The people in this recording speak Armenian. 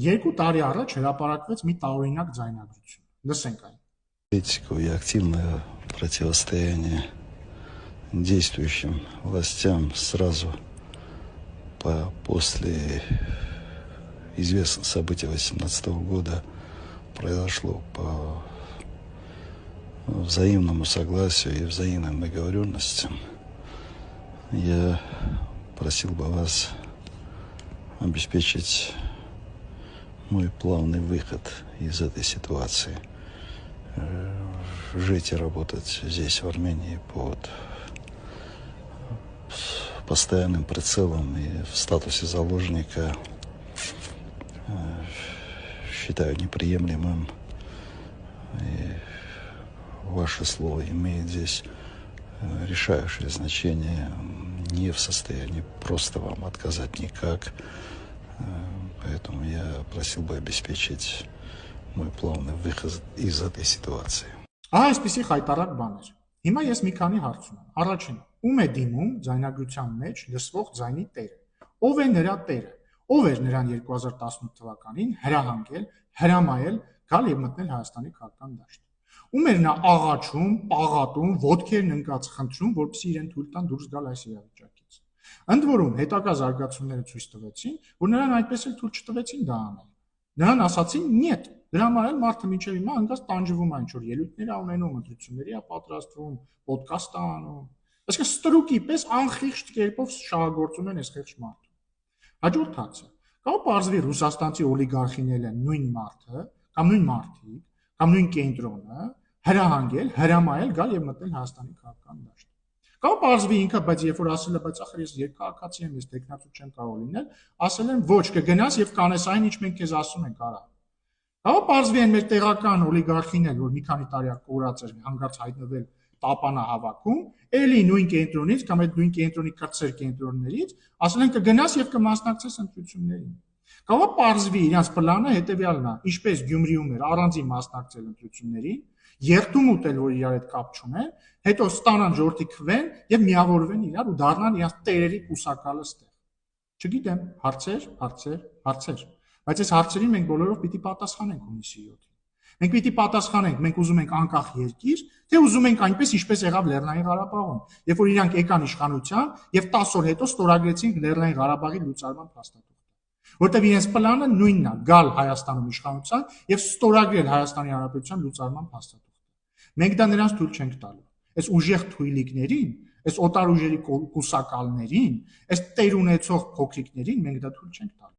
Երկու տարի առաջ հրապարակվեց մի տարօրինակ ձայնագրություն։ Լսենք այն։ Политику и активное противостояние действующим властям сразу после известных событий 2018 года произошло по взаимному согласию и взаимным договоренностям. Я просил бы вас обеспечить мой плавный выход из этой ситуации. Жить и работать здесь, в Армении, под постоянным прицелом и в статусе заложника считаю неприемлемым. И ваше слово имеет здесь решающее значение. Не в состоянии просто вам отказать никак. Поэтому я просил бы обеспечить мой плавный выход из этой ситуации. Այսպիսի խայտարակ բաներ։ Հիմա ես մի քանի հարց ունեմ։ Առաջին, ում է դիմում ձայնագրության մեջ լսվող ձայնի տերը։ Ով է նրա տերը։ Ով էր նրան 2018 թվականին հրահանգել, հրամայել գալ եւ մտնել Հայաստանի քաղաքական դաշտ։ Ում էր նա աղաչում, պաղատում, ոտքերն ընկած խնդրում, որպեսզի իրեն թույլ տան դուրս գալ այս իրավիճակից։ Ընդ որում, հետագա զարգացումները ցույց տվեցին, որ նրան այդպես էլ թույլ չտվեցին դա անել։ Նրան ասացին՝ «Նյետ», դրա համար էլ մարդը մինչև հիմա անգամ տանջվում այն ինչ-որ ելույթներ է ունենում, ընտրությունների է պատրաստվում, ոդկաստ է անում։ Այսինքն ստրուկի պես անխիղճ կերպով շահագործում են այս խեղճ մարդը։ Հաջորդ հարցը. Կարող պարզվի ռուսաստանցի օլիգարխիներն են նույն մարդը, կամ նույն մարդիկ, կամ նույն կենտրոնը հրահանգել, հրամայել գալ եւ մտնել Հայաստանի քաղաքական դաշտ։ Կարող պարզվի ինքը, բայց երբ որ ասել է, բայց ախր ես երկհաղաքացի եմ, ես տեխնատու չեմ կարող լինել, ասել են ոչ, կգնաս եւ կանես այն, ինչ մենք քեզ ասում ենք, արա։ Կարող պարզվի այն մեր տեղական օլիգարխին էլ, որ մի քանի տարի կորած էր, հանգարց հայտնվել տապանահավաքում, էլի նույն կենտրոնից կամ այդ նույն կենտրոնի կրտսեր կենտրոններից, ասել են կգնաս եւ կմասնակցես ընտրություններին։ Կարող պարզվի իրանց պլանը հետեւյալն է, ինչպես Գյումրիում էր առանձին մասնակցել ընտրություններին, երթում ուտել, որ իրար հետ կապ չունեն, հետո ստանան ժողովրդի քվեն եւ միավորվեն իրար ու դառնան իրանց տերերի կուսակալը ստեղ։ Չգիտեմ, հարցեր։ Բայց այս հարցերին մենք բոլորով պիտի պատասխանենք հունիսի 7-ին։ Մենք պիտի պատասխանենք, մենք ուզում ենք անկախ երկիր, թե ուզում ենք այնպես, ինչպես եղավ Լեռնային Ղարաբաղում, երբ որ իրանք եկան իշխանության եւ 10 օր հետո ստորագրեցին Լեռնային Ղարաբաղի լուծարման փաստաթուղթը։ Որտեղ իրենց պլանը նույնն է՝ գալ Հայաստանում իշխանության եւ ստորագրել Հայաստանի Հանրապետության լուծարման փաստաթուղթը։ Մենք դա նրանց թույլ չենք տալու։ Այս ուժեղ թույլիկներին, այս օտար ուժերի կուսակալներին, այս տեր ունեցող փոքրիկներին մենք դա թույլ չենք տալու։